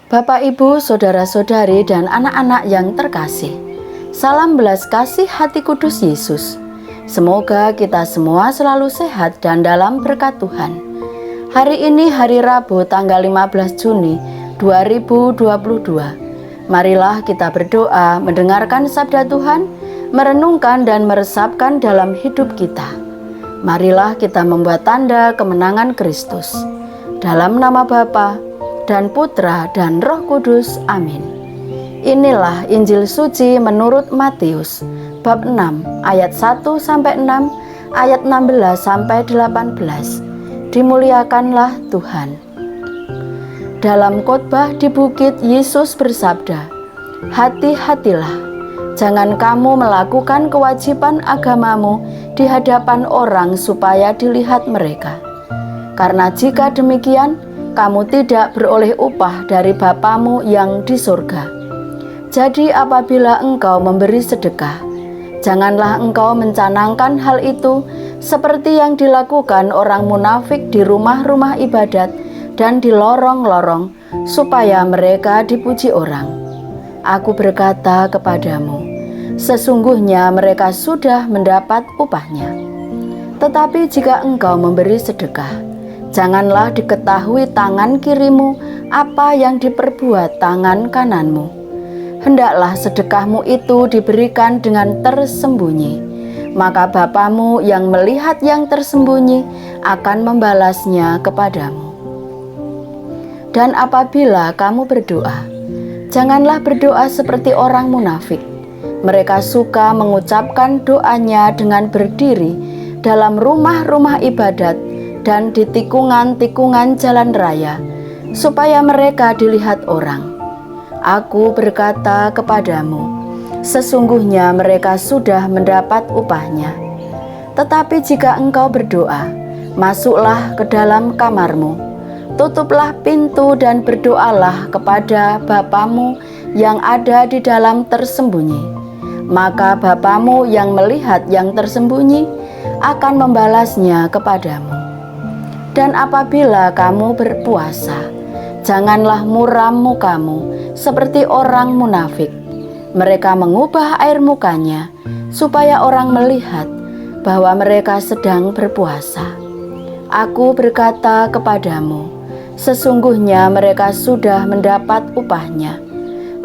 Bapak, Ibu, saudara-saudari, dan anak-anak yang terkasih, salam belas kasih hati kudus Yesus. Semoga kita semua selalu sehat dan dalam berkat Tuhan. Hari ini hari Rabu tanggal 15 Juni 2022. Marilah kita berdoa, mendengarkan sabda Tuhan, merenungkan dan meresapkan dalam hidup kita. Marilah kita membuat tanda kemenangan Kristus. Dalam nama Bapa dan Putra dan Roh Kudus. Amin. Inilah Injil suci menurut Matius bab 6 ayat 1-6, ayat 16-18. Dimuliakanlah Tuhan. Dalam khotbah di bukit, Yesus bersabda, "Hati-hatilah, jangan kamu melakukan kewajiban agamamu di hadapan orang supaya dilihat mereka. Karena jika demikian, kamu tidak beroleh upah dari Bapamu yang di surga. Jadi apabila engkau memberi sedekah, janganlah engkau mencanangkan hal itu seperti yang dilakukan orang munafik di rumah-rumah ibadat dan di lorong-lorong, supaya mereka dipuji orang. Aku berkata kepadamu, sesungguhnya mereka sudah mendapat upahnya. Tetapi jika engkau memberi sedekah, janganlah diketahui tangan kirimu apa yang diperbuat tangan kananmu. Hendaklah sedekahmu itu diberikan dengan tersembunyi, maka Bapamu yang melihat yang tersembunyi akan membalasnya kepadamu. Dan apabila kamu berdoa, janganlah berdoa seperti orang munafik. Mereka suka mengucapkan doanya dengan berdiri dalam rumah-rumah ibadat dan di tikungan-tikungan jalan raya, supaya mereka dilihat orang. Aku berkata kepadamu, sesungguhnya mereka sudah mendapat upahnya. Tetapi jika engkau berdoa, masuklah ke dalam kamarmu, tutuplah pintu dan berdoalah kepada Bapamu yang ada di dalam tersembunyi. Maka Bapamu yang melihat yang tersembunyi akan membalasnya kepadamu. Dan apabila kamu berpuasa, janganlah muram mukamu seperti orang munafik. Mereka mengubah air mukanya supaya orang melihat bahwa mereka sedang berpuasa. Aku berkata kepadamu, sesungguhnya mereka sudah mendapat upahnya.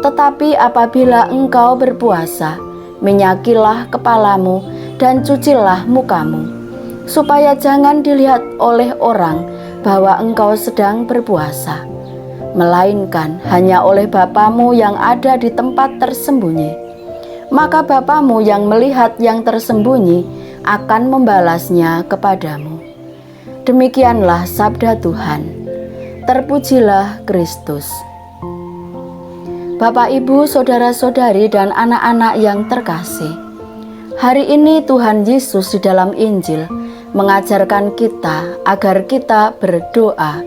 Tetapi apabila engkau berpuasa, minyakilah kepalamu dan cucilah mukamu, supaya jangan dilihat oleh orang bahwa engkau sedang berpuasa, melainkan hanya oleh Bapamu yang ada di tempat tersembunyi. Maka Bapamu yang melihat yang tersembunyi akan membalasnya kepadamu." Demikianlah sabda Tuhan. Terpujilah Kristus. Bapak, Ibu, saudara-saudari, dan anak-anak yang terkasih, hari ini Tuhan Yesus di dalam Injil mengajarkan kita agar kita berdoa,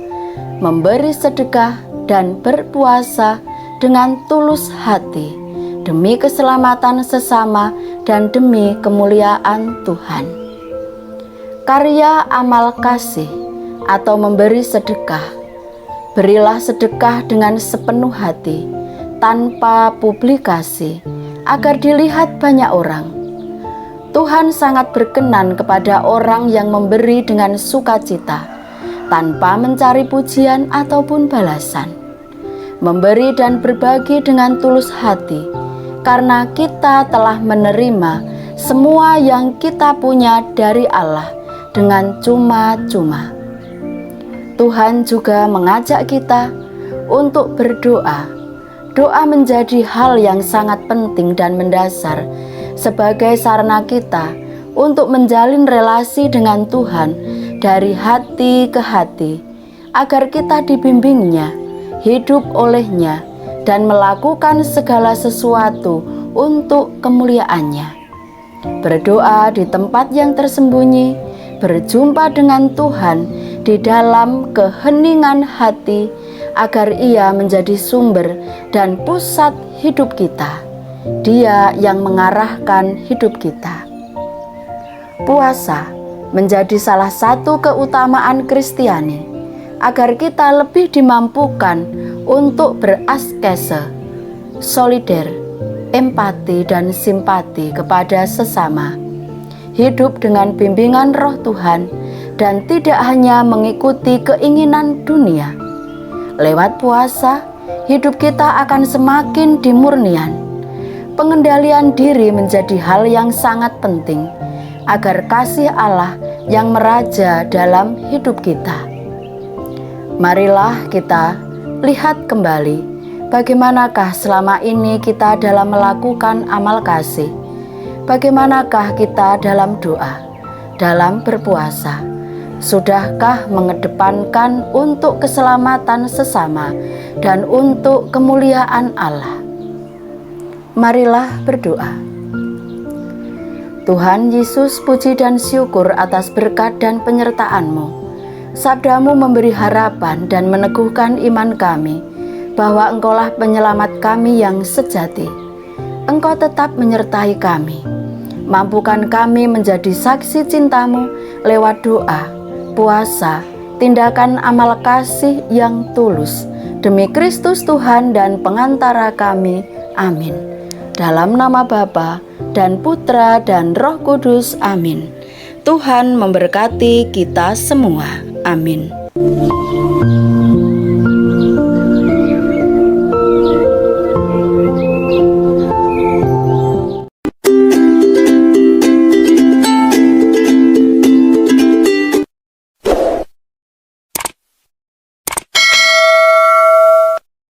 memberi sedekah, dan berpuasa dengan tulus hati demi keselamatan sesama dan demi kemuliaan Tuhan. Karya amal kasih atau memberi sedekah. Berilah sedekah dengan sepenuh hati, tanpa publikasi, agar dilihat banyak orang. Tuhan sangat berkenan kepada orang yang memberi dengan sukacita, tanpa mencari pujian ataupun balasan. Memberi dan berbagi dengan tulus hati, karena kita telah menerima semua yang kita punya dari Allah dengan cuma-cuma. Tuhan juga mengajak kita untuk berdoa. Doa menjadi hal yang sangat penting dan mendasar sebagai sarana kita untuk menjalin relasi dengan Tuhan dari hati ke hati, agar kita dibimbingnya, hidup olehnya, dan melakukan segala sesuatu untuk kemuliaannya. Berdoa di tempat yang tersembunyi, berjumpa dengan Tuhan di dalam keheningan hati, agar Ia menjadi sumber dan pusat hidup kita. Dia yang mengarahkan hidup kita. Puasa menjadi salah satu keutamaan Kristiani. agar kita lebih dimampukan untuk beraskese, solider, empati dan simpati kepada sesama, hidup dengan bimbingan Roh Tuhan dan tidak hanya mengikuti keinginan dunia. Lewat puasa, hidup kita akan semakin dimurnian. Pengendalian diri menjadi hal yang sangat penting agar kasih Allah yang meraja dalam hidup kita. Marilah kita lihat kembali bagaimanakah selama ini kita dalam melakukan amal kasih. Bagaimanakah kita dalam doa, dalam berpuasa. Sudahkah mengedepankan untuk keselamatan sesama dan untuk kemuliaan Allah? Marilah berdoa. Tuhan Yesus, puji dan syukur atas berkat dan penyertaan-Mu. Sabda-Mu memberi harapan dan meneguhkan iman kami bahwa Engkaulah penyelamat kami yang sejati. Engkau tetap menyertai kami. Mampukan kami menjadi saksi cinta-Mu lewat doa, puasa, tindakan amal kasih yang tulus demi Kristus Tuhan dan pengantara kami. Amin. Dalam nama Bapa dan Putra dan Roh Kudus. Amin. Tuhan memberkati kita semua. Amin.